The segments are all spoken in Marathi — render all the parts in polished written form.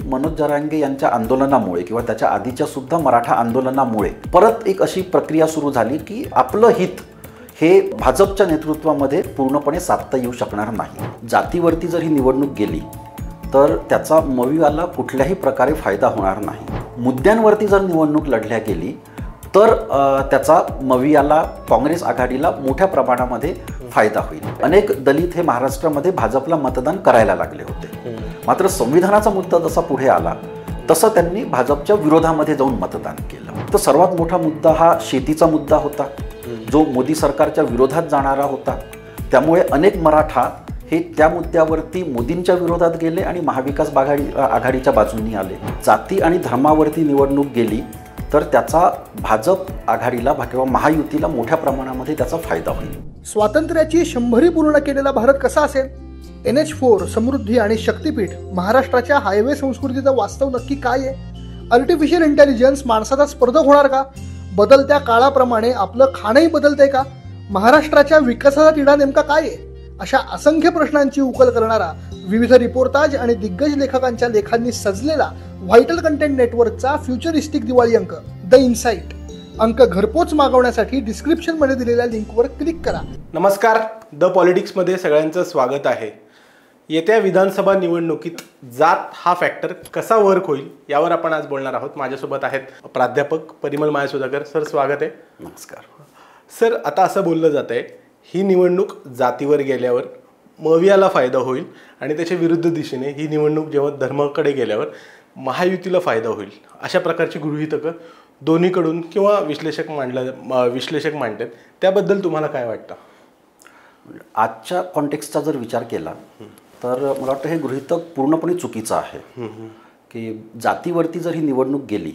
मनोज जरांगे यांच्या आंदोलनामुळे किंवा त्याच्या आधीच्या सुद्धा मराठा आंदोलनामुळे परत एक अशी प्रक्रिया सुरू झाली की आपलं हित हे भाजपच्या नेतृत्वामध्ये पूर्णपणे साधता येऊ शकणार नाही. जातीवरती जर ही निवडणूक गेली तर त्याचा मवियाला कुठल्याही प्रकारे फायदा होणार नाही. मुद्द्यांवरती जर निवडणूक लढल्या गेली तर त्याचा मवियाला काँग्रेस आघाडीला मोठ्या प्रमाणामध्ये फायदा होईल. अनेक दलित हे महाराष्ट्रामध्ये भाजपला मतदान करायला लागले होते, मात्र संविधानाचा मुद्दा जसा पुढे आला तसं त्यांनी भाजपच्या विरोधामध्ये जाऊन मतदान केलं. तर सर्वात मोठा मुद्दा हा शेतीचा मुद्दा होता, जो मोदी सरकारच्या विरोधात जाणारा होता. त्यामुळे अनेक मराठा हे त्या मुद्द्यावरती मोदींच्या विरोधात गेले आणि महाविकास आघाडीच्या बाजूंनी आले. जाती आणि धर्मावरती निवडणूक गेली तर त्याचा भाजप आघाडीला किंवा महायुतीला मोठ्या प्रमाणामध्ये त्याचा फायदा होईल. स्वातंत्र्याची 100री पूर्ण केलेला भारत कसा असेल? NH4, समृद्धी आणि शक्तीपीठ, महाराष्ट्राच्या हायवे संस्कृतीचं वास्तव नक्की काय आहे? आर्टिफिशियल इंटेलिजन्स माणसाचा स्पर्धक होणार का? बदलत्या काळाप्रमाणे आपलं खाणंही बदलतंय का? महाराष्ट्राच्या विकासाचा तिढा नेमका काय आहे? अशा असंख्य प्रश्नांची उकल करणारा, विविध रिपोर्टाज आणि दिग्गज लेखकांच्या लेखांनी सजलेला व्हायटल कंटेंट नेटवर्कचा फ्युचरिस्टिक दिवाळी अंक द इनसाइट. अंक घरपोच मागवण्यासाठी डिस्क्रिप्शनमध्ये दिलेल्या लिंकवर क्लिक करा. नमस्कार, द पॉलिटिक्समध्ये सगळ्यांचं स्वागत आहे. येत्या विधानसभा निवडणुकीत जात हा फॅक्टर कसा वर्क होईल यावर आपण आज बोलणार आहोत. माझ्यासोबत आहेत प्राध्यापक परिमल माहेसुदाकर. सर, स्वागत आहे. नमस्कार. सर, आता असं बोललं जात आहे ही निवडणूक जातीवर गेल्यावर मवियाला फायदा होईल आणि त्याच्या विरुद्ध दिशेने ही निवडणूक जेव्हा धर्माकडे गेल्यावर महायुतीला फायदा होईल, अशा प्रकारची गृहीतकं दोन्हीकडून किंवा विश्लेषक मांडतात. त्याबद्दल तुम्हाला काय वाटतं? आजच्या कॉन्टेक्स्टचा जर विचार केला तर मला वाटतं हे गृहीतक पूर्णपणे चुकीचं आहे की जातीवरती जर ही निवडणूक गेली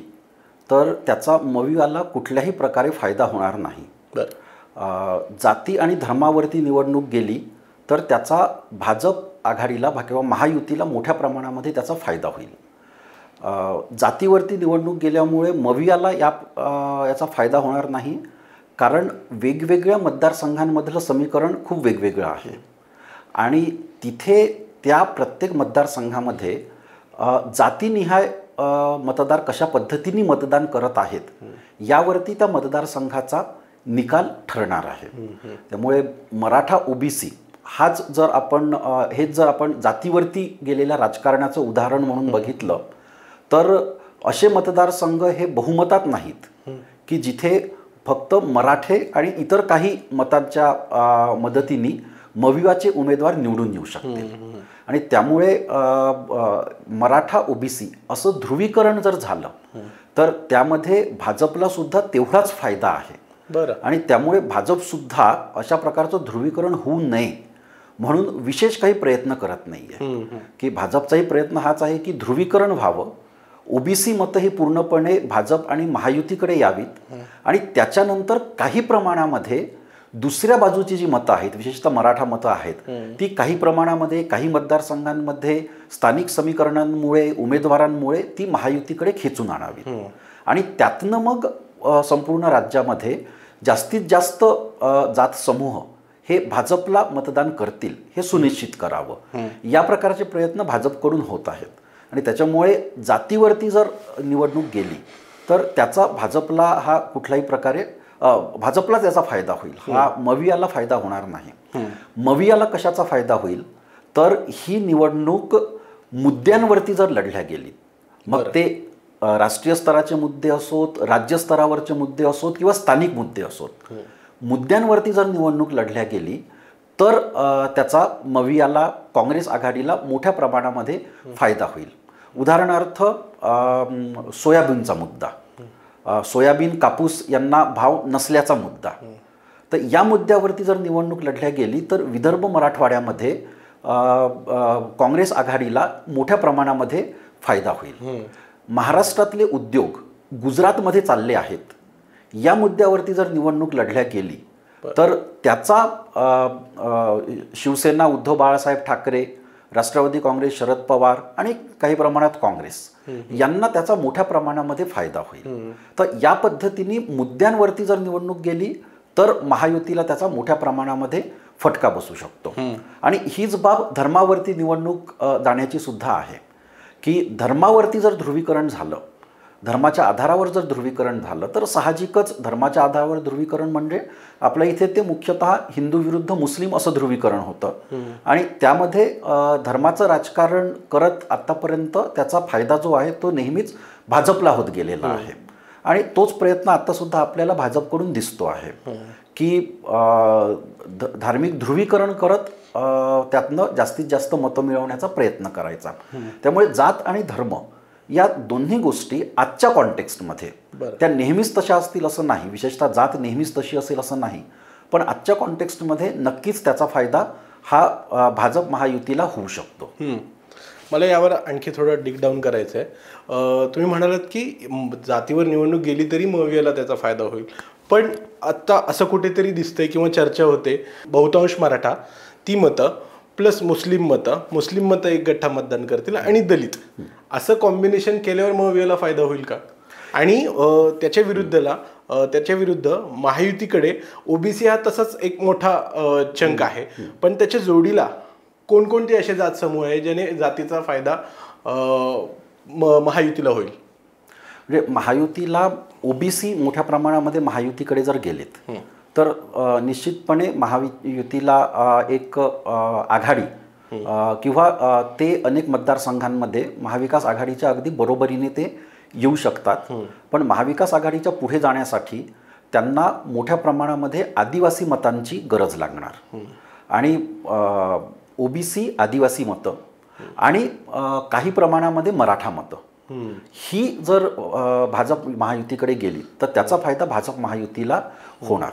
तर त्याचा मवियाला कुठल्याही प्रकारे फायदा होणार नाही. जाती आणि धर्मावरती निवडणूक गेली तर त्याचा भाजप आघाडीला किंवा महायुतीला मोठ्या प्रमाणामध्ये त्याचा फायदा होईल. जातीवरती निवडणूक गेल्यामुळे मवियाला याचा फायदा होणार नाही, कारण वेगवेगळ्या मतदारसंघांमधलं समीकरण खूप वेगवेगळं आहे आणि तिथे त्या प्रत्येक मतदारसंघामध्ये जातीनिहाय मतदार कशा पद्धतीने मतदान करत आहेत यावरती त्या मतदारसंघाचा निकाल ठरणार आहे. त्यामुळे मराठा OBC हेच जर आपण जातीवरती गेलेल्या राजकारणाचं उदाहरण म्हणून बघितलं तर असे मतदारसंघ हे बहुमतात नाहीत की जिथे फक्त मराठे आणि इतर काही मतांच्या मदतीने मवियाचे उमेदवार निवडून येऊ शकतील. आणि त्यामुळे मराठा OBC असं ध्रुवीकरण जर झालं तर त्यामध्ये भाजपला सुद्धा तेवढाच फायदा आहे. आणि त्यामुळे भाजप सुद्धा अशा प्रकारचं ध्रुवीकरण होऊ नये म्हणून विशेष काही प्रयत्न करत नाहीये. की भाजपचाही प्रयत्न हाच आहे की ध्रुवीकरण व्हावं, OBC मतं ही पूर्णपणे भाजप आणि महायुतीकडे यावीत आणि त्याच्यानंतर काही प्रमाणामध्ये दुसऱ्या बाजूची जी मतं आहेत, विशेषतः मराठा मतं आहेत, ती काही प्रमाणामध्ये काही मतदारसंघांमध्ये स्थानिक समीकरणांमुळे उमेदवारांमुळे ती महायुतीकडे खेचून आणावीत आणि त्यातनं मग संपूर्ण राज्यामध्ये जास्तीत जास्त जात समूह हे भाजपला मतदान करतील हे सुनिश्चित करावं. या प्रकारचे प्रयत्न भाजपकडून होत आहेत आणि त्याच्यामुळे जातीवरती जर निवडणूक गेली तर त्याचा भाजपला हा कुठल्याही प्रकारे भाजपलाच याचा फायदा होईल, हा मवियाला फायदा होणार नाही. मवियाला कशाचा फायदा होईल तर ही निवडणूक मुद्द्यांवरती जर लढल्या गेली, मग ते राष्ट्रीय स्तराचे मुद्दे असोत, राज्यस्तरावरचे मुद्दे असोत किंवा स्थानिक मुद्दे असोत, मुद्द्यांवरती जर निवडणूक लढल्या गेली तर त्याचा मवियाला काँग्रेस आघाडीला मोठ्या प्रमाणामध्ये फायदा होईल. उदाहरणार्थ सोयाबीनचा मुद्दा, सोयाबीन कापूस यांना भाव नसल्याचा मुद्दा, तर या मुद्द्यावरती जर निवडणूक लढल्या गेली तर विदर्भ मराठवाड्यामध्ये काँग्रेस आघाडीला मोठ्या प्रमाणामध्ये फायदा होईल. महाराष्ट्रातले उद्योग गुजरातमध्ये चालले आहेत, या मुद्द्यावरती जर निवडणूक लढल्या गेली तर त्याचा शिवसेना उद्धव बाळासाहेब ठाकरे, राष्ट्रवादी काँग्रेस शरद पवार आणि काही प्रमाणात काँग्रेस यांना त्याचा मोठ्या प्रमाणामध्ये फायदा होईल. तर या पद्धतीने मुद्द्यांवरती जर निवडणूक गेली तर महायुतीला त्याचा मोठ्या प्रमाणामध्ये फटका बसू शकतो. आणि हीच बाब धर्मावरती निवडणूक जाण्याची सुद्धा आहे की धर्मावरती जर ध्रुवीकरण झालं, धर्माच्या आधारावर जर ध्रुवीकरण झालं, तर साहजिकच धर्माच्या आधारावर ध्रुवीकरण म्हणजे आपल्या इथे ते मुख्यतः हिंदू विरुद्ध मुस्लिम असं ध्रुवीकरण होतं आणि त्यामध्ये धर्माचं राजकारण करत आत्तापर्यंत त्याचा फायदा जो आहे तो नेहमीच भाजपला होत गेलेला आहे आणि तोच प्रयत्न आत्तासुद्धा आपल्याला भाजपकडून दिसतो आहे की धार्मिक ध्रुवीकरण करत त्यातनं जास्तीत जास्त मतं मिळवण्याचा प्रयत्न करायचा. त्यामुळे जात आणि धर्म या दोन्ही गोष्टी आजच्या कॉन्टेक्स्टमध्ये त्या नेहमीच तशा असतील असं नाही, विशेषतः जात नेहमीच तशी असेल असं नाही, पण आजच्या कॉन्टेक्स्टमध्ये नक्कीच त्याचा फायदा हा भाजप महायुतीला होऊ शकतो. मला यावर आणखी थोडं डिग डाऊन करायचं आहे. तुम्ही म्हणालात की जातीवर निवडणूक गेली तरी मवियाला त्याचा फायदा होईल, पण आत्ता असं कुठेतरी दिसतंय किंवा चर्चा होते बहुतांश मराठा ती मतं प्लस मुस्लिम मतं एक गठ्ठा मतदान करतील आणि दलित असं कॉम्बिनेशन केल्यावर मवियाला फायदा होईल का? आणि त्याच्या विरुद्ध महायुतीकडे ओबीसी हा तसाच एक मोठा चंक आहे, पण त्याच्या जोडीला कोणकोणते असे जात समूह आहे ज्याने जातीचा फायदा महायुतीला होईल? म्हणजे महायुतीला ओबीसी मोठ्या प्रमाणामध्ये महायुतीकडे जर गेलेत तर निश्चितपणे महायुतीला एक आघाडी किंवा ते अनेक मतदारसंघांमध्ये महाविकास आघाडीच्या अगदी बरोबरीने ते येऊ शकतात. पण महाविकास आघाडीच्या पुढे जाण्यासाठी त्यांना मोठ्या प्रमाणामध्ये आदिवासी मतांची गरज लागणार आणि ओबीसी आदिवासी मतं आणि काही प्रमाणामध्ये मराठा मतं ही जर भाजप महायुतीकडे गेली तर त्याचा फायदा भाजप महायुतीला होणार.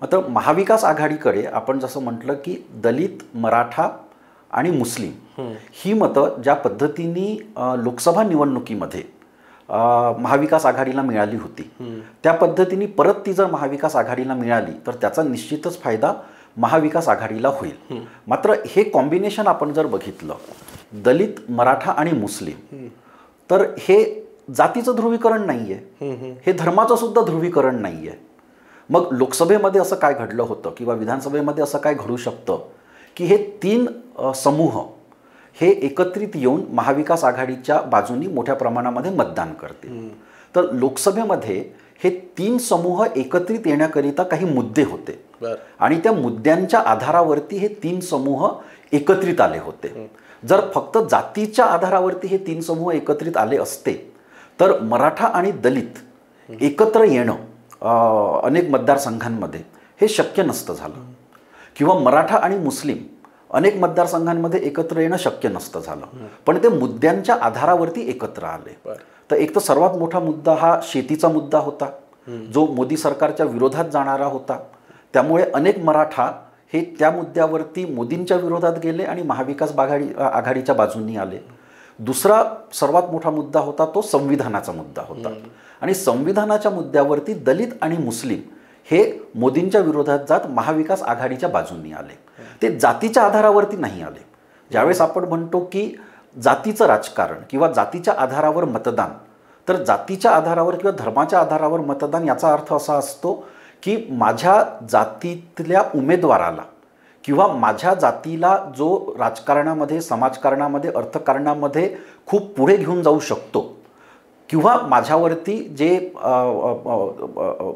मात्र महाविकास आघाडीकडे आपण जसं म्हटलं की दलित, मराठा आणि मुस्लिम ही मतं ज्या पद्धतीने लोकसभा निवडणुकीमध्ये महाविकास आघाडीला मिळाली होती त्या पद्धतीने परत ती जर महाविकास आघाडीला मिळाली तर त्याचा निश्चितच फायदा महाविकास आघाडीला होईल. मात्र हे कॉम्बिनेशन आपण जर बघितलं दलित, मराठा आणि मुस्लिम, तर हे जातीचं ध्रुवीकरण नाहीये, हे धर्माचं सुद्धा ध्रुवीकरण नाहीये. मग लोकसभेमध्ये असं काय घडलं होतं किंवा विधानसभेमध्ये असं काय घडू शकतं की हे तीन समूह हे एकत्रित येऊन महाविकास आघाडीच्या बाजूनी मोठ्या प्रमाणामध्ये मतदान करतील. तर लोकसभेमध्ये हे तीन समूह एकत्रित येण्याकरिता काही मुद्दे होते आणि त्या मुद्द्यांच्या आधारावरती हे तीन समूह एकत्रित आले होते. जर फक्त जातीच्या आधारावरती हे तीन समूह एकत्रित आले असते तर मराठा आणि दलित एकत्र येणं अनेक मतदारसंघांमध्ये हे शक्य नसतं झालं किंवा मराठा आणि मुस्लिम अनेक मतदारसंघांमध्ये एकत्र येणं शक्य नसतं झालं. पण ते मुद्द्यांच्या आधारावरती एकत्र आले. तर एक तर सर्वात मोठा मुद्दा हा शेतीचा मुद्दा होता जो मोदी सरकारच्या विरोधात जाणारा होता. त्यामुळे अनेक मराठा हे त्या मुद्द्यावरती मोदींच्या विरोधात गेले आणि महाविकास आघाडीच्या बाजूंनी आले. दुसरा सर्वात मोठा मुद्दा होता तो संविधानाचा मुद्दा होता आणि संविधानाच्या मुद्द्यावरती दलित आणि मुस्लिम हे मोदींच्या विरोधात जात महाविकास आघाडीच्या बाजूंनी आले. ते जातीच्या आधारावरती नाही आले. ज्यावेळेस आपण म्हणतो की जातीचं राजकारण किंवा जातीच्या आधारावर मतदान, तर जातीच्या आधारावर किंवा धर्माच्या आधारावर मतदान याचा अर्थ असा असतो की माझ्या जातीतल्या उमेदवाराला किंवा माझ्या जातीला जो राजकारणामध्ये, समाजकारणामध्ये, अर्थकारणामध्ये खूप पुढे घेऊन जाऊ शकतो किंवा माझ्यावरती जे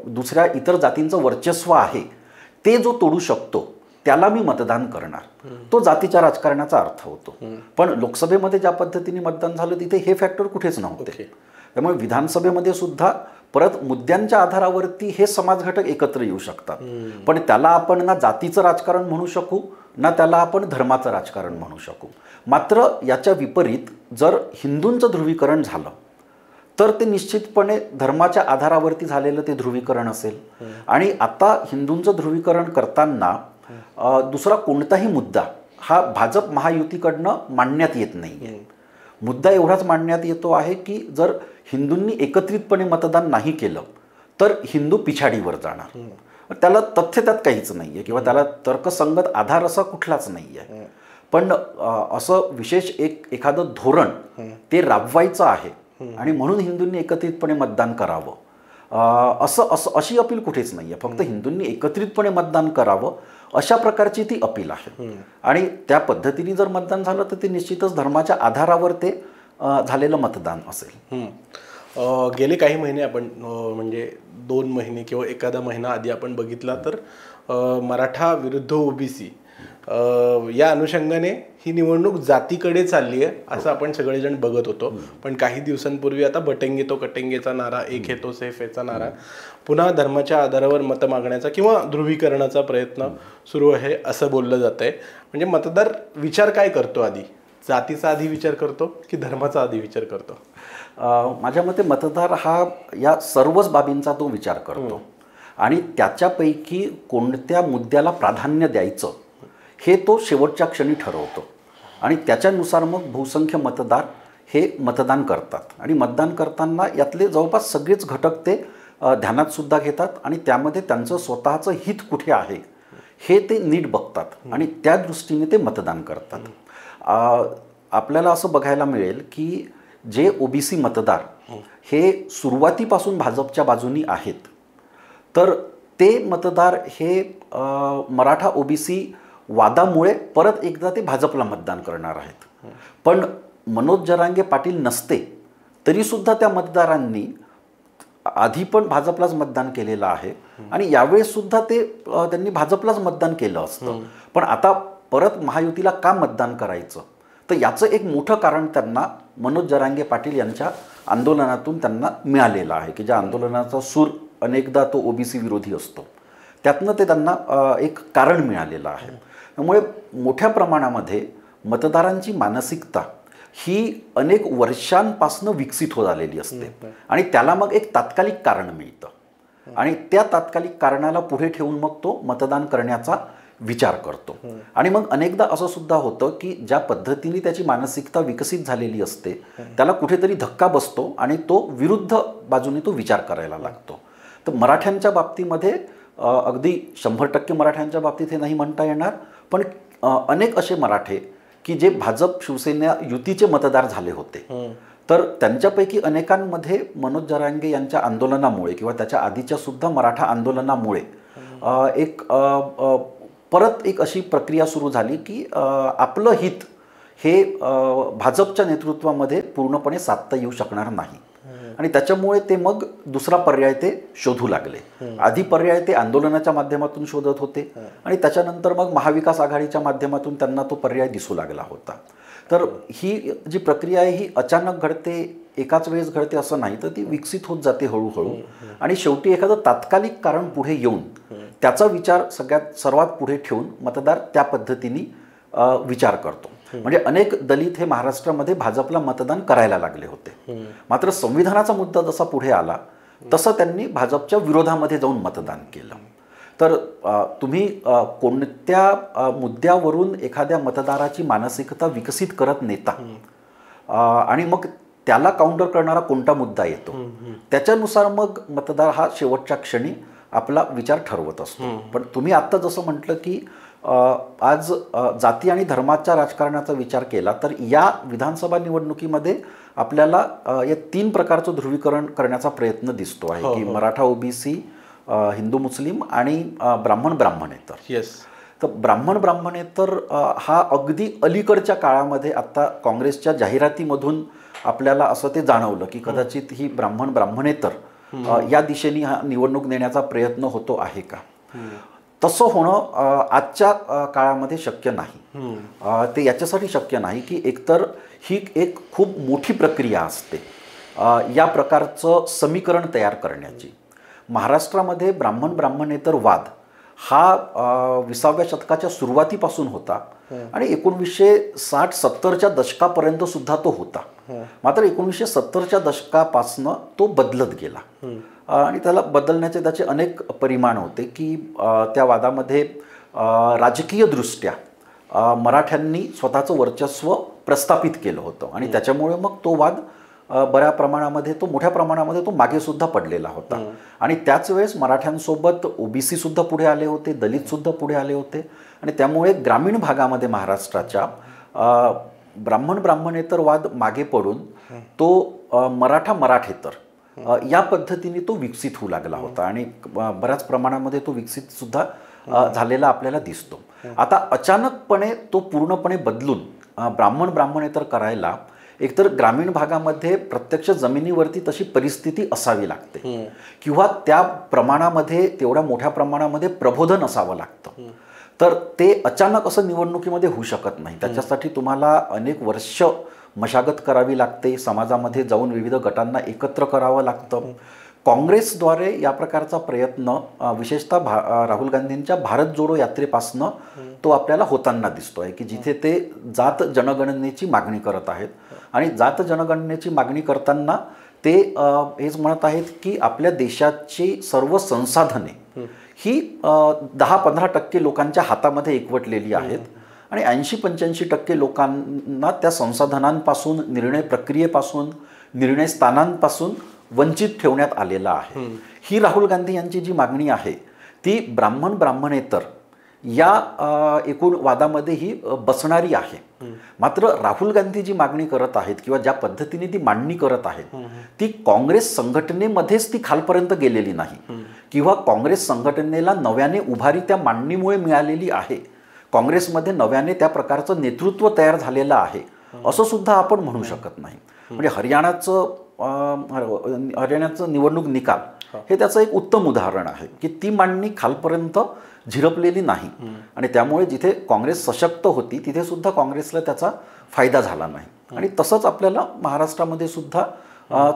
दुसऱ्या इतर जातींचं वर्चस्व आहे ते जो तोडू शकतो त्याला मी मतदान करणार, तो जातीच्या राजकारणाचा अर्थ होतो. पण लोकसभेमध्ये ज्या पद्धतीने मतदान झालं तिथे हे फॅक्टर कुठेच नव्हते. त्यामुळे विधानसभेमध्ये सुद्धा परत मुद्द्यांच्या आधारावरती हे समाज घटक एकत्र येऊ शकतात. पण त्याला आपण ना जातीचं राजकारण म्हणू शकू ना त्याला आपण धर्माचं राजकारण म्हणू शकू. मात्र याच्या विपरीत जर हिंदूंचं ध्रुवीकरण झालं तर ते निश्चितपणे धर्माच्या आधारावरती झालेलं ते ध्रुवीकरण असेल. आणि आता हिंदूंचं ध्रुवीकरण करताना दुसरा कोणताही मुद्दा हा भाजप महायुतीकडनं मांडण्यात येत नाही. मुद्दा एवढाच मांडण्यात येतो आहे की जर हिंदूंनी एकत्रितपणे मतदान नाही केलं तर हिंदू पिछाडीवर जाणार. त्याला तथ्य त्यात काहीच नाही आहे किंवा त्याला तर्कसंगत आधार असा कुठलाच नाही आहे. पण असं विशेष एखादं धोरण ते राबवायचं आहे आणि म्हणून हिंदूंनी एकत्रितपणे मतदान करावं अशी अपील कुठेच नाही आहे. फक्त हिंदूंनी एकत्रितपणे मतदान करावं अशा प्रकारची ती अपील आहे. आणि त्या पद्धतीने जर मतदान झालं तर ते निश्चितच धर्माच्या आधारावर ते झालेलं मतदान असेल. गेले काही महिने आपण म्हणजे 2 महिने किंवा एखादा महिना आधी आपण बघितला तर मराठा विरुद्ध ओबीसी या अनुषंगाने ही निवडणूक जातीकडे चालली आहे असं आपण सगळेजण बघत होतो. पण काही दिवसांपूर्वी आता बटेंगे तो कटेंगेचा नारा, एक है तो सेफ याचा नारा, पुन्हा धर्माच्या आधारावर मतं मागण्याचा किंवा ध्रुवीकरणाचा प्रयत्न सुरू आहे असं बोललं जात आहे. म्हणजे मतदार विचार काय करतो आधी? जातीचा आधी विचार करतो की धर्माचा आधी विचार करतो? माझ्या मते मतदार हा या सर्वच बाबींचा तो विचार करतो आणि त्याच्यापैकी कोणत्या मुद्द्याला प्राधान्य द्यायचं हे तो शेवटच्या क्षणी ठरवतो आणि त्याच्यानुसार मग बहुसंख्य मतदार हे मतदान करतात आणि मतदान करताना यातले जवळपास सगळेच घटक ते ध्यानात सुद्धा घेतात आणि त्यामध्ये त्यांचं स्वतःचं हित कुठे आहे हे ते नीट बघतात आणि त्या दृष्टीने ते मतदान करतात. आपल्याला असं बघायला मिळेल की जे ओबीसी मतदार हे सुरुवातीपासून भाजपच्या बाजूनी आहेत, तर ते मतदार हे मराठा ओबीसी वादामुळे परत एकदा ते भाजपला मतदान करणार आहेत. पण मनोज जरांगे पाटील नसते तरीसुद्धा त्या मतदारांनी आधी पण भाजपलाच मतदान केलेलं आहे आणि यावेळेससुद्धा त्यांनी भाजपलाच मतदान केलं असतं. पण आता परत महायुतीला का मतदान करायचं, तर याचं एक मोठं कारण त्यांना मनोज जरांगे पाटील यांच्या आंदोलनातून त्यांना मिळालेलं आहे की ज्या आंदोलनाचा सूर अनेकदा तो ओबीसी विरोधी असतो, त्यातनं ते त्यांना एक कारण मिळालेलं आहे. त्यामुळे मोठ्या प्रमाणामध्ये मतदारांची मानसिकता ही अनेक वर्षांपासून विकसित होत आलेली असते आणि त्याला मग एक तात्कालिक कारण मिळतं आणि त्या तात्कालिक कारणाला पुढे ठेवून मग तो मतदान करण्याचा विचार करतो. आणि मग अनेकदा असं सुद्धा होतं की ज्या पद्धतीने त्याची मानसिकता विकसित झालेली असते त्याला कुठेतरी धक्का बसतो आणि तो विरुद्ध बाजूने तो विचार करायला लागतो. तर मराठ्यांच्या बाबतीमध्ये अगदी 100% मराठ्यांच्या बाबतीत हे नाही म्हणता येणार, पण अनेक असे मराठे की जे भाजप शिवसेना युतीचे मतदार झाले होते, तर त्यांच्यापैकी अनेकांमध्ये मनोज जरांगे यांच्या आंदोलनामुळे किंवा त्याच्या आधीच्या सुद्धा मराठा आंदोलनामुळे परत एक अशी प्रक्रिया सुरू झाली की आपलं हित हे भाजपच्या नेतृत्वामध्ये पूर्णपणे साधता येऊ शकणार नाही आणि त्याच्यामुळे ते मग दुसरा पर्याय ते शोधू लागले. आधी पर्याय ते आंदोलनाच्या माध्यमातून शोधत होते आणि त्याच्यानंतर मग महाविकास आघाडीच्या माध्यमातून त्यांना तो पर्याय दिसू लागला होता. तर ही जी प्रक्रिया आहे ही अचानक घडते, एकाच वेळेस घडते असं नाही, तर ती विकसित होत जाते हळूहळू आणि शेवटी एखादं तात्कालिक कारण पुढे येऊन त्याचा विचार सर्वात पुढे ठेवून मतदार त्या पद्धतीने विचार करतो. म्हणजे अनेक दलित हे महाराष्ट्रामध्ये भाजपला मतदान करायला लागले होते, मात्र संविधानाचा मुद्दा जसा पुढे आला तसं त्यांनी भाजपच्या विरोधामध्ये जाऊन मतदान केलं. तर तुम्ही कोणत्या मुद्द्यावरून एखाद्या मतदाराची मानसिकता विकसित करत नेता आणि मग त्याला काउंटर करणारा कोणता मुद्दा येतो त्याच्यानुसार मग मतदार हा शेवटच्या क्षणी आपला विचार ठरवत असतो. पण तुम्ही आत्ता जसं म्हटलं की आज जाती आणि धर्माच्या राजकारणाचा विचार केला तर या विधानसभा निवडणुकीमध्ये आपल्याला या 3 प्रकारचं ध्रुवीकरण करण्याचा प्रयत्न दिसतो आहे की मराठा ओबीसी, हिंदू मुस्लिम आणि ब्राह्मण ब्राह्मणेतर. येस. तर ब्राह्मण ब्राह्मणेतर हा अगदी अलीकडच्या काळामध्ये आता काँग्रेसच्या जाहिरातीमधून आपल्याला असं ते जाणवलं की कदाचित ही ब्राह्मण ब्राह्मणेतर या दिशेने हा निवडणूक नेण्याचा प्रयत्न होतो आहे का. तसं होणं आजच्या काळामध्ये शक्य नाही. ते याच्यासाठी शक्य नाही की एकतर ही एक खूप मोठी प्रक्रिया असते या प्रकारचं समीकरण तयार करण्याची. महाराष्ट्रामध्ये ब्राह्मण ब्राह्मणेतर वाद हा 20व्या शतकाच्या सुरुवातीपासून होता आणि 1960-70च्या दशकापर्यंत सुद्धा तो होता. मात्र 1970च्या दशकापासनं तो बदलत गेला आणि त्याला बदलण्याचे त्याचे अनेक परिमाण होते की त्या वादामध्ये राजकीयदृष्ट्या मराठ्यांनी स्वतःचं वर्चस्व प्रस्थापित केलं होतं आणि त्याच्यामुळे मग तो वाद मोठ्या प्रमाणामध्ये तो मागे सुद्धा पडलेला होता. आणि त्याच वेळेस मराठ्यांसोबत ओबीसी सुद्धा पुढे आले होते, दलित सुद्धा पुढे आले होते आणि त्यामुळे ग्रामीण भागामध्ये महाराष्ट्राच्या ब्राह्मण ब्राह्मणेतर वाद मागे पडून तो मराठा मराठेतर या पद्धतीने तो विकसित होऊ लागला होता आणि बऱ्याच प्रमाणामध्ये तो विकसित सुद्धा झालेला आपल्याला दिसतो. आता अचानकपणे तो पूर्णपणे बदलून ब्राह्मण ब्राह्मणेतर करायला एकतर ग्रामीण भागामध्ये प्रत्यक्ष जमिनीवरती तशी परिस्थिती असावी लागते किंवा त्या प्रमाणामध्ये तेवढ्या मोठ्या प्रमाणामध्ये प्रबोधन असावं लागतं. तर ते अचानक असं निवडणुकीमध्ये होऊ शकत नाही. त्याच्यासाठी तुम्हाला अनेक वर्ष मशागत करावी लागते, समाजामध्ये जाऊन विविध गटांना एकत्र करावं लागतं. काँग्रेसद्वारे या प्रकारचा प्रयत्न विशेषतः राहुल गांधींच्या भारत जोडो यात्रेपासनं तो आपल्याला होताना दिसतोय की जिथे ते जात जनगणनेची मागणी करत आहेत आणि जात जनगणनेची मागणी करताना ते हेच म्हणत आहेत की आपल्या देशाची सर्व संसाधने ही 10-15% लोकांच्या हातामध्ये एकवटलेली आहेत आणि 80-85% लोकांना त्या संसाधनांपासून, निर्णय प्रक्रियेपासून, निर्णय स्थानांपासून वंचित ठेवण्यात आलेला आहे. ही राहुल गांधी यांची जी मागणी आहे ती ब्राह्मणेतर या एकूण वादामध्ये ही बसणारी आहे. मात्र राहुल गांधी जी मागणी करत आहेत किंवा ज्या पद्धतीने ती मांडणी करत आहेत ती काँग्रेस संघटनेमध्येच ती खालपर्यंत गेलेली नाही किंवा काँग्रेस संघटनेला नव्याने उभारी त्या मांडणीमुळे मिळालेली आहे. काँग्रेसमध्ये नव्याने त्या प्रकारचं नेतृत्व तयार झालेलं आहे असं सुद्धा आपण म्हणू शकत नाही. म्हणजे हरियाणाचं निवडणूक निकाल हे त्याचं एक उत्तम उदाहरण आहे की ती मांडणी खालपर्यंत झिरपलेली नाही आणि त्यामुळे जिथे काँग्रेस सशक्त होती तिथे सुद्धा काँग्रेसला त्याचा फायदा झाला नाही. आणि तसंच आपल्याला महाराष्ट्रामध्ये सुद्धा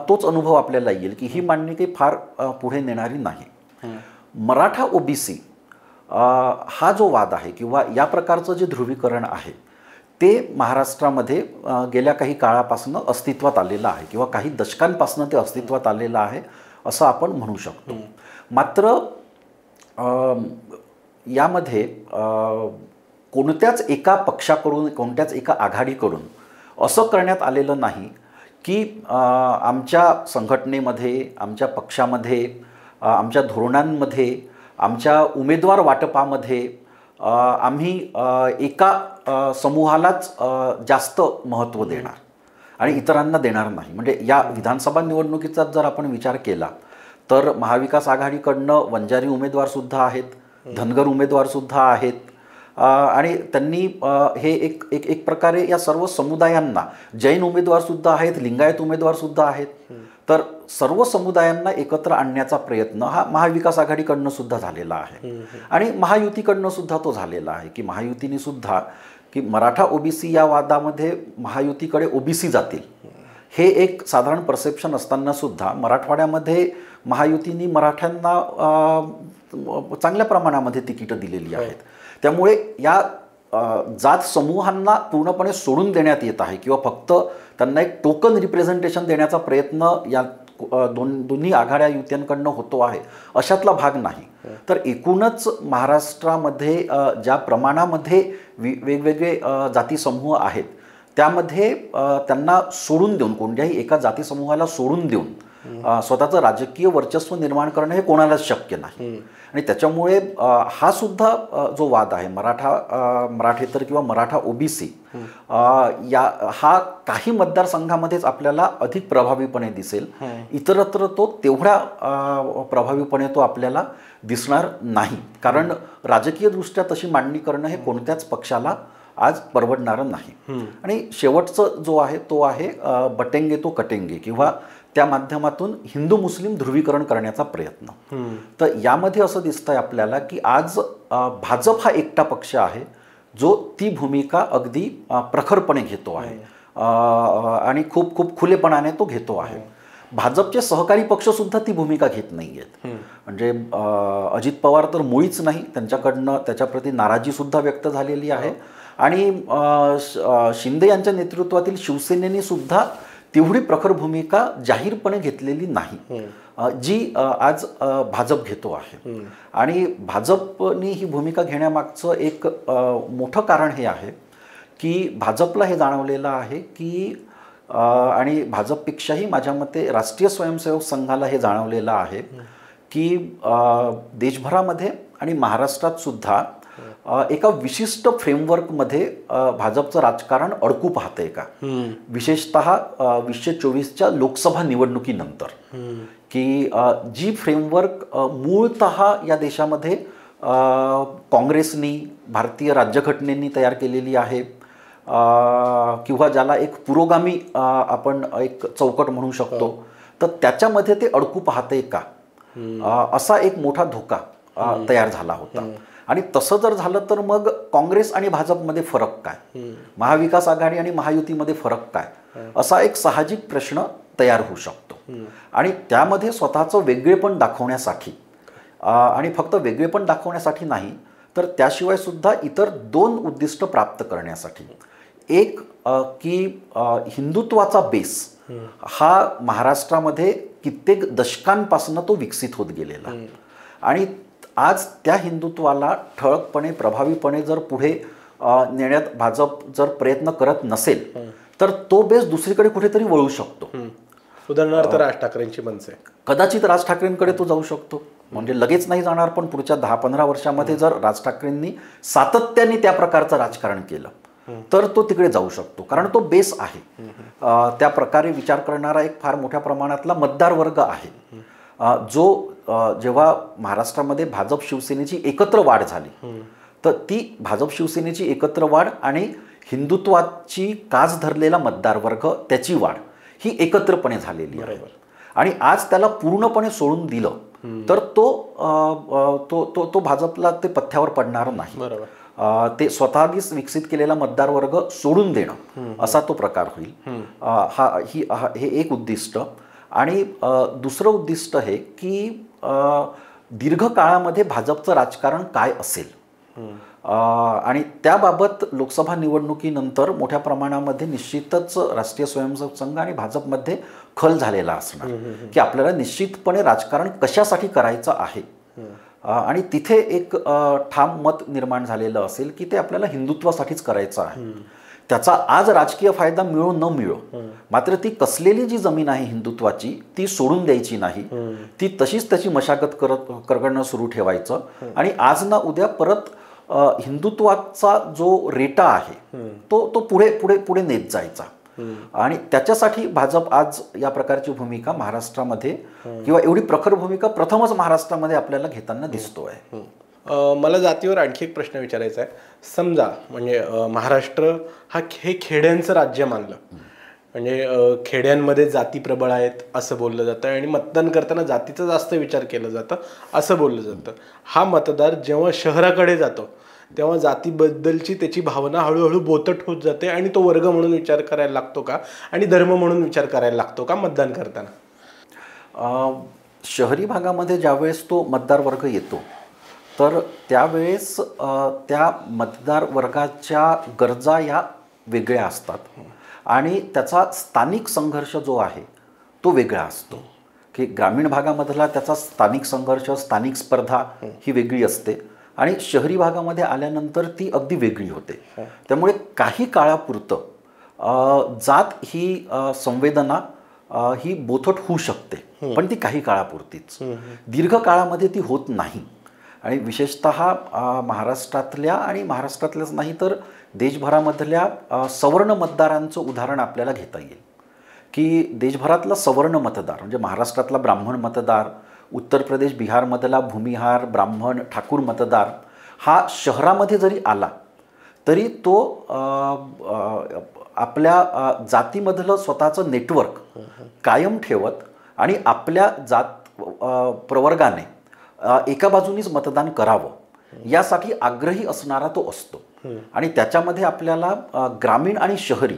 तोच अनुभव आपल्याला येईल की ही मांडणी काही फार पुढे नेणारी नाही. मराठा ओबीसी हा जो वाद आहे किंवा या प्रकारचं जे ध्रुवीकरण आहे ते महाराष्ट्रामध्ये गेल्या काही काळापासून अस्तित्वात आलेलं आहे किंवा काही दशकांपासून ते अस्तित्वात आलेलं आहे असं आपण म्हणू शकतो. मात्र यामध्ये कोणत्याच एका पक्षाकडून, कोणत्याच एका आघाडीकडून असं करण्यात आलेलं नाही की आमच्या संघटनेमध्ये, आमच्या पक्षामध्ये, आमच्या धोरणांमध्ये, आमच्या उमेदवार वाटपामध्ये आम्ही एका समूहालाच जास्त महत्त्व देणार आणि इतरांना देणार नाही. म्हणजे या विधानसभा निवडणुकीचा जर आपण विचार केला तर महाविकास आघाडीकडनं वंजारी उमेदवारसुद्धा आहेत, धनगर उमेदवारसुद्धा आहेत आणि त्यांनी हे एक प्रकारे या सर्व समुदायांना, जैन उमेदवारसुद्धा आहेत, लिंगायत उमेदवारसुद्धा आहेत, तर सर्व समुदायांना एकत्र आणण्याचा प्रयत्न हा महाविकास आघाडीकडनं सुद्धा झालेला आहे आणि महायुतीकडनं सुद्धा तो झालेला आहे की महायुतीने सुद्धा की मराठा ओबीसी या वादामध्ये महायुतीकडे ओबीसी जातील हे एक साधारण परसेप्शन असताना सुद्धा मराठवाड्यामध्ये महायुतीने मराठ्यांना चांगल्या प्रमाणामध्ये तिकीटं दिलेली आहेत. त्यामुळे या जात समूहांना पूर्णपणे सोडून देण्यात येत आहे किंवा फक्त त्यांना एक टोकन रिप्रेझेंटेशन देण्याचा प्रयत्न या दोन्ही आघाड्या युत्यांकडनं होतो आहे अशातला भाग नाही. तर एकूणच महाराष्ट्रामध्ये ज्या प्रमाणामध्ये वेगवेगळे जाती समूह आहेत त्यामध्ये त्यांना सोडून देऊन, कोणत्याही एका जाती समूहाला सोडून देऊन स्वतःचं राजकीय वर्चस्व निर्माण करणं हे कोणालाच शक्य नाही. आणि त्याच्यामुळे हा सुद्धा जो वाद आहे मराठेतर किंवा मराठा ओबीसी हा काही मतदारसंघामध्येच आपल्याला अधिक प्रभावीपणे दिसेल, इतरत्र तो तेवढ्या प्रभावीपणे तो आपल्याला दिसणार नाही. कारण राजकीय दृष्ट्या तशी मांडणी करणं हे कोणत्याच पक्षाला आज परवडणारं नाही. आणि शेवटचं जो आहे तो आहे बटेंगे तो कटेंगे किंवा त्या माध्यमातून हिंदू मुस्लिम ध्रुवीकरण करण्याचा प्रयत्न. तर यामध्ये असं दिसतंय आपल्याला की आज भाजप हा एकटा पक्ष आहे जो ती भूमिका अगदी प्रखरपणे घेतो आहे आणि खूप खूप खुलेपणाने तो घेतो आहे. भाजपचे सहकारी पक्ष सुद्धा ती भूमिका घेत नाही आहेत. म्हणजे अजित पवार तर मुळीच नाही, त्यांच्याकडनं त्याच्याप्रती नाराजी सुद्धा व्यक्त झालेली आहे आणि शिंदे यांच्या नेतृत्वातील शिवसेनेने सुद्धा तेवढी प्रखर भूमिका जाहीरपणे घेतलेली नाही जी आज भाजप घेतो आहे. आणि भाजपने ही भूमिका घेण्यामागचं एक मोठं कारण हे आहे की भाजपला हे जाणवलेलं आहे की आणि भाजपपेक्षाही माझ्या मते राष्ट्रीय स्वयंसेवक संघाला हे जाणवलेलं आहे की देशभरामध्ये आणि महाराष्ट्रात सुद्धा एका विशिष्ट फ्रेमवर्कमध्ये भाजपचं राजकारण अडकू पाहतंय का, विशेषतः 2024च्या लोकसभा निवडणुकीनंतर, की जी फ्रेमवर्क मूळतः या देशामध्ये काँग्रेसनी, भारतीय राज्यघटनेनी तयार केलेली आहे, किंवा ज्याला एक पुरोगामी आपण एक चौकट म्हणू शकतो, तर त्याच्यामध्ये ते अडकू पाहते का, असा एक मोठा धोका तयार झाला होता. आणि तसं जर झालं तर मग काँग्रेस आणि भाजपमध्ये फरक काय, महाविकास आघाडी आणि महायुतीमध्ये फरक काय, असा एक साहजिक प्रश्न तयार होऊ शकतो. आणि त्यामध्ये स्वतःचं वेगळेपण दाखवण्यासाठी, आणि फक्त वेगळेपण दाखवण्यासाठी नाही तर त्याशिवाय सुद्धा इतर 2 उद्दिष्ट प्राप्त करण्यासाठी. एक की हिंदुत्वाचा बेस हा महाराष्ट्रामध्ये कित्येक दशकांपासून तो विकसित होत गेलेला, आणि आज त्या हिंदुत्वाला ठळकपणे प्रभावीपणे जर पुढे नेण्यात भाजप जर प्रयत्न करत नसेल तर तो बेस दुसरीकडे कुठेतरी वळू शकतो. उदाहरणार्थ राज ठाकरेंची मनसे, कदाचित राज ठाकरेंकडे तो जाऊ शकतो, म्हणजे लगेच नाही जाणार, पण पुढच्या 10-15 वर्षामध्ये जर राज ठाकरेंनी सातत्याने त्या प्रकारचं राजकारण केलं तर तो तिकडे जाऊ शकतो, कारण तो बेस आहे. त्या प्रकारे विचार करणारा एक फार मोठ्या प्रमाणातला मतदार वर्ग आहे, जो जेव्हा महाराष्ट्रामध्ये भाजप शिवसेनेची एकत्र वाढ झाली तर ती भाजप शिवसेनेची एकत्र वाढ आणि हिंदुत्वाची कास धरलेला मतदार वर्ग त्याची वाढ ही एकत्रपणे झालेली आहे. आणि आज त्याला पूर्णपणे सोडून दिलं तर तो भाजपला ते पथ्यावर पडणार नाही. ते स्वतःच विकसित केलेला मतदार वर्ग सोडून देणं असा तो प्रकार होईल. हे एक उद्दिष्ट. आणि दुसरं उद्दिष्ट हे की दीर्घकाळामध्ये भाजपचं राजकारण काय असेल, आणि त्याबाबत लोकसभा निवडणुकीनंतर मोठ्या प्रमाणामध्ये निश्चितच राष्ट्रीय स्वयंसेवक संघ आणि भाजपमध्ये खल झालेला असणार की आपल्याला निश्चितपणे राजकारण कशासाठी करायचं आहे. आणि तिथे एक ठाम मत निर्माण झालेलं असेल की ते आपल्याला हिंदुत्वासाठीच करायचं आहे. त्याचा आज राजकीय फायदा मिळो न मिळो, मात्र ती कसलेली जी जमीन आहे हिंदुत्वाची ती सोडून द्यायची नाही, ती तशीच त्याची मशागत करणं सुरू ठेवायचं. आणि आज ना उद्या परत हिंदुत्वाचा जो रेटा आहे तो पुढे पुढे पुढे नेत जायचा. आणि त्याच्यासाठी भाजप आज या प्रकारची भूमिका महाराष्ट्रामध्ये, किंवा एवढी प्रखर भूमिका प्रथमच महाराष्ट्रामध्ये आपल्याला घेताना दिसतोय. मला जातीवर आणखी एक प्रश्न विचारायचा आहे. समजा म्हणजे महाराष्ट्र हे खेड्यांचं राज्य मानलं, म्हणजे खेड्यांमध्ये जाती प्रबळ आहेत असं बोललं जातं आणि मतदान करताना जातीचा जास्त विचार केला जातं असं बोललं जातं. हा मतदार जेव्हा शहराकडे जातो तेव्हा जातीबद्दलची त्याची भावना हळूहळू बोतट होत जाते आणि तो वर्ग म्हणून विचार करायला लागतो का आणि धर्म म्हणून विचार करायला लागतो का मतदान करताना? शहरी भागामध्ये ज्यावेळेस तो मतदार वर्ग येतो तर त्यावेळेस त्या मतदार वर्गाच्या गरजा या वेगळ्या असतात आणि त्याचा स्थानिक संघर्ष जो आहे तो वेगळा असतो. की ग्रामीण भागामधला त्याचा स्थानिक संघर्ष, स्थानिक स्पर्धा ही वेगळी असते आणि शहरी भागामध्ये आल्यानंतर ती अगदी वेगळी होते. त्यामुळे काही काळापुरतं जात ही संवेदना ही बोथट होऊ शकते, पण ती काही काळापुरतीच, दीर्घ काळामध्ये ती होत नाही. आणि विशेषतः महाराष्ट्रातल्या आणि महाराष्ट्रातल्याच नाही तर देशभरामधल्या सवर्ण मतदारांचं उदाहरण आपल्याला घेता येईल. की देशभरातला सवर्ण मतदार म्हणजे महाराष्ट्रातला ब्राह्मण मतदार, उत्तर प्रदेश बिहारमधला भूमिहार ब्राह्मण ठाकूर मतदार हा शहरामध्ये जरी आला तरी तो आपल्या जातीमधलं स्वतःचं नेटवर्क कायम ठेवत आणि आपल्या जात प्रवर्गाने एका बाजूनीच मतदान करावं यासाठी आग्रही असणारा तो असतो. आणि त्याच्यामध्ये आपल्याला ग्रामीण आणि शहरी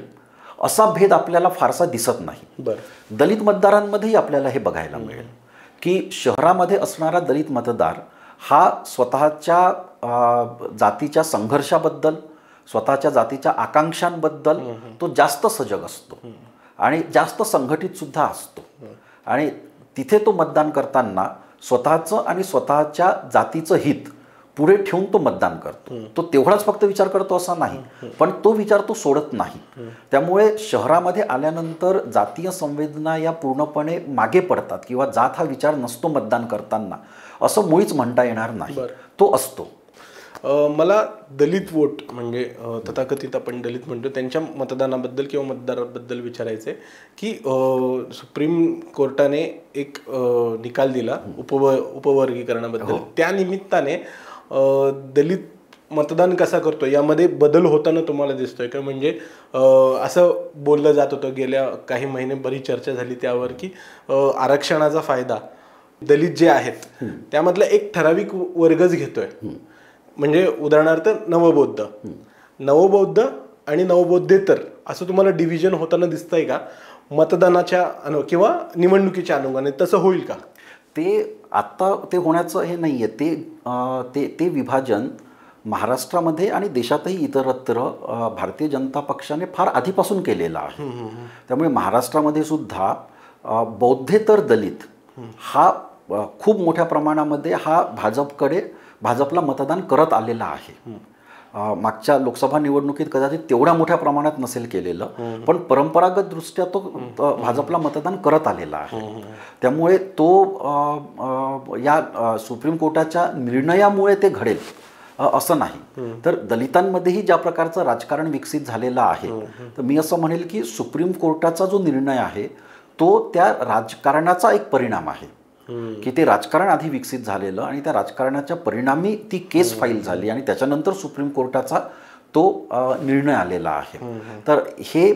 असा भेद आपल्याला फारसा दिसत नाही. दलित मतदारांमध्येही आपल्याला हे बघायला मिळेल की शहरामध्ये असणारा दलित मतदार हा स्वतःच्या जातीच्या संघर्षाबद्दल, स्वतःच्या जातीच्या आकांक्षांबद्दल तो जास्त सजग असतो आणि जास्त संघटित सुद्धा असतो. आणि तिथे तो मतदान करताना स्वतःचं आणि स्वतःच्या जातीचं हित पुढे ठेवून तो मतदान करतो. तो तेवढाच फक्त विचार करतो असा नाही, पण तो विचार तो सोडत नाही. त्यामुळे शहरामध्ये आल्यानंतर जातीय संवेदना या पूर्णपणे मागे पडतात किंवा जात हा विचार नसतो मतदान करताना असं मुळीच म्हणता येणार नाही, तो असतो. मला दलित वोट म्हणजे तथाकथित आपण दलित म्हणतो त्यांच्या मतदानाबद्दल किंवा मतदाराबद्दल विचारायचे की सुप्रीम कोर्टाने एक निकाल दिला उपवर्गीकरणाबद्दल. त्या निमित्ताने दलित मतदान कसा करतो यामध्ये बदल होताना तुम्हाला दिसतोय का? म्हणजे असं बोललं जात होतं गेल्या काही महिने बरी चर्चा झाली त्यावर की आरक्षणाचा फायदा दलित जे आहेत त्यामधला एक ठराविक वर्गच घेतोय. म्हणजे उदाहरणार्थ नवबौद्ध आणि नवबौद्धेतर असं तुम्हाला डिव्हिजन होताना दिसतंय का मतदानाच्या किंवा निवडणुकीच्या अनुषंगाने? तसं होईल का? ते आत्ता ते होण्याचं हे नाही आहे. ते विभाजन महाराष्ट्रामध्ये आणि देशातही इतरत्र भारतीय जनता पक्षाने फार आधीपासून केलेलं आहे. त्यामुळे महाराष्ट्रामध्ये सुद्धा बौद्धेतर दलित हा खूप मोठ्या प्रमाणामध्ये हा भाजपला मतदान करत आलेला आहे. मागच्या लोकसभा निवडणुकीत कदाचित तेवढ्या मोठ्या प्रमाणात नसेल केलेलं, पण परंपरागत दृष्ट्या तो भाजपला मतदान करत आलेला आहे. त्यामुळे तो या सुप्रीम कोर्टाच्या निर्णयामुळे ते घडेल असं नाही. तर दलितांमध्येही ज्या प्रकारचं राजकारण विकसित झालेलं आहे, तर मी असं म्हणेल की सुप्रीम कोर्टाचा जो निर्णय आहे तो त्या राजकारणाचा एक परिणाम आहे की ते राजकारण आधी विकसित झालेलं आणि त्या राजकारणाच्या परिणामी ती केस फाईल झाली आणि त्याच्यानंतर सुप्रीम कोर्टाचा तो निर्णय आलेला आहे. तर हे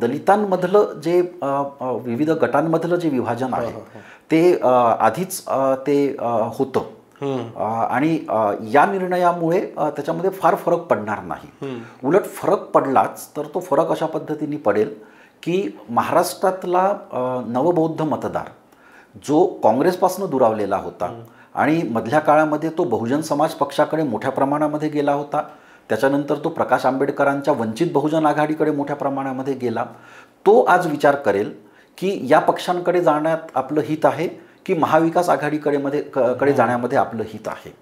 दलितांमधलं जे विविध गटांमधलं जे विभाजन आहे ते आधीच ते होतं आणि या निर्णयामुळे त्याच्यामध्ये फार फरक पडणार नाही. उलट फरक पडलाच तर तो फरक अशा पद्धतीने पडेल की महाराष्ट्रातला नवबौद्ध मतदार जो काँग्रेसपासून दुरावलेला होता आणि मधल्या काळामध्ये तो बहुजन समाज पक्षाकडे मोठ्या प्रमाणामध्ये गेला होता, त्याच्यानंतर तो प्रकाश आंबेडकरांच्या वंचित बहुजन आघाडीकडे मोठ्या प्रमाणामध्ये गेला, तो आज विचार करेल की या पक्षांकडे जाण्यात आपलं हित आहे की महाविकास आघाडीकडे जाण्यामध्ये आपलं हित आहे.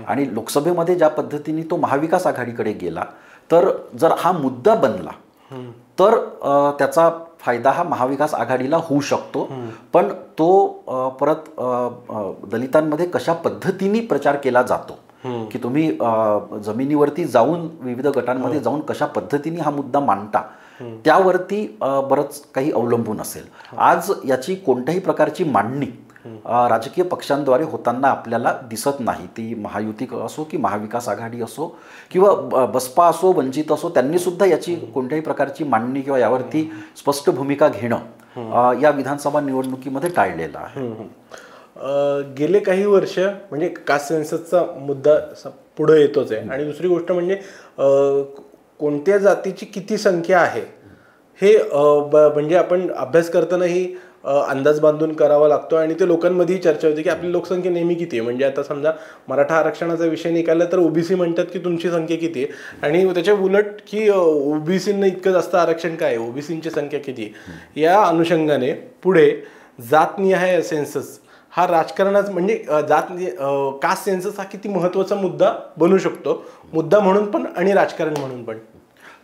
आणि लोकसभेमध्ये ज्या पद्धतीने तो महाविकास आघाडीकडे गेला तर जर हा मुद्दा बनला तर त्याचा फायदा हा महाविकास आघाडीला होऊ शकतो. पण तो परत दलितांमध्ये कशा पद्धतीने प्रचार केला जातो की तुम्ही जमिनीवरती जाऊन विविध गटांमध्ये जाऊन कशा पद्धतीने हा मुद्दा मांडता त्यावरती बरंच काही अवलंबून असेल. आज याची कोणत्याही प्रकारची मांडणी राजकीय पक्षांद्वारे होताना आपल्याला दिसत नाही. ती महायुती असो की महाविकास आघाडी असो किंवा बसपा असो वंचित असो, त्यांनी सुद्धा याची कोणत्याही प्रकारची मांडणी किंवा यावरती स्पष्ट भूमिका घेणं या विधानसभा निवडणुकीमध्ये टाळलेलं आहे. गेले काही वर्ष म्हणजे कास्ट सेन्ससचा मुद्दा पुढे येतोच आहे आणि दुसरी गोष्ट म्हणजे कोणत्या जातीची किती संख्या आहे हे म्हणजे आपण अभ्यास करतानाही अंदाज बांधून करावा लागतो आणि ते लोकांमध्येही चर्चा होते की आपली लोकसंख्या नेहमी किती आहे. म्हणजे आता समजा मराठा आरक्षणाचा विषय निघाला तर ओबीसी म्हणतात की तुमची संख्या किती आहे आणि त्याच्या उलट की ओबीसींना इतकं जास्त आरक्षण काय आहे, ओबीसींची संख्या किती आहे. या अनुषंगाने पुढे जातनिहाय सेन्सस हा राजकारणाचा म्हणजे कास्ट सेन्सस हा किती महत्त्वाचा मुद्दा बनू शकतो, मुद्दा म्हणून पण आणि राजकारण म्हणून पण?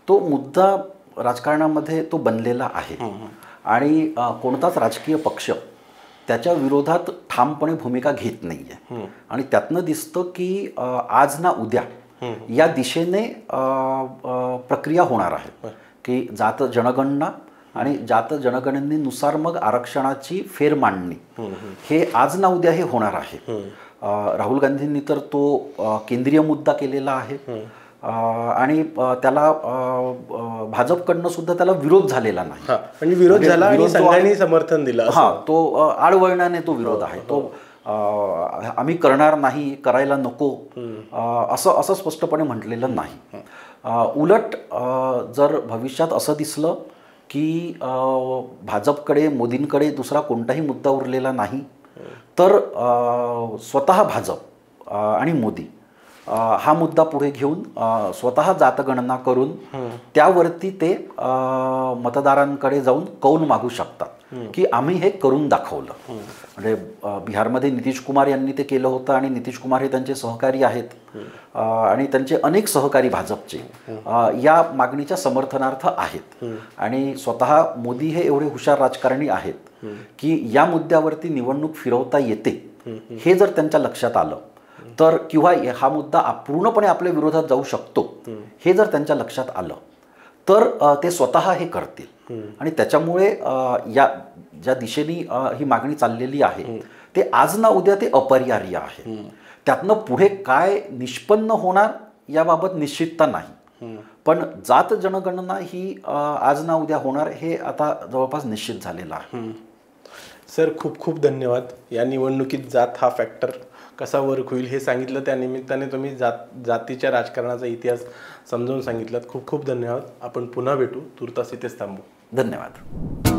तो मुद्दा राजकारणामध्ये तो बनलेला आहे आणि कोणताच राजकीय पक्ष त्याच्या विरोधात ठामपणे भूमिका घेत नाही आहे. आणि त्यातनं दिसतं की आज ना उद्या या दिशेने प्रक्रिया होणार आहे की जात जनगणना आणि जात जनगणनेनुसार मग आरक्षणाची फेरमांडणी हे आज ना उद्या हे होणार आहे. राहुल गांधींनी तर तो केंद्रीय मुद्दा केलेला आहे आणि त्याला भाजपकडनं सुद्धा त्याला विरोध झालेला नाही. म्हणजे विरोध झाला आणि संघाने समर्थन दिलं. तो आडवळणाने तो विरोध आहे. तो आम्ही करणार नाही, करायला नको असं स्पष्टपणे म्हटलेलं नाही. उलट जर भविष्यात असं दिसलं की भाजपकडे मोदींकडे दुसरा कोणताही मुद्दा उरलेला नाही तर स्वतः भाजप आणि मोदी हा मुद्दा पुढे घेऊन स्वतः जातगणना करून त्यावरती ते मतदारांकडे जाऊन कौल मागू शकतात की आम्ही हे करून दाखवलं. म्हणजे बिहारमध्ये नितीश कुमार यांनी ते केलं होतं आणि नितीश कुमार हे त्यांचे सहकारी आहेत आणि त्यांचे अनेक सहकारी भाजपचे या मागणीच्या समर्थनार्थ आहेत. आणि स्वतः मोदी हे एवढे हुशार राजकारणी आहेत की या मुद्द्यावरती निवडणूक फिरवता येते हे जर त्यांच्या लक्षात आलं तर किंवा हा मुद्दा पूर्णपणे आपल्या विरोधात जाऊ शकतो हे जर त्यांच्या लक्षात आलं तर ते स्वतः हे करतील. आणि त्याच्यामुळे या ज्या दिशेने ही मागणी चाललेली आहे ते आज ना उद्या ते अपरिहार्य आहे. त्यातनं पुढे काय निष्पन्न होणार याबाबत निश्चितता नाही, पण जात जनगणना ही आज ना उद्या होणार हे आता जवळपास निश्चित झालेलं आहे. सर खूप खूप धन्यवाद. या निवडणुकीत जात हा फॅक्टर कसा वर्क होईल हे सांगितलं, त्या निमित्ताने तुम्ही जातीच्या राजकारणाचा इतिहास समजावून सांगितलात. खूप खूप धन्यवाद. आपण पुन्हा भेटू. तुर्तास इथेच थांबू. धन्यवाद.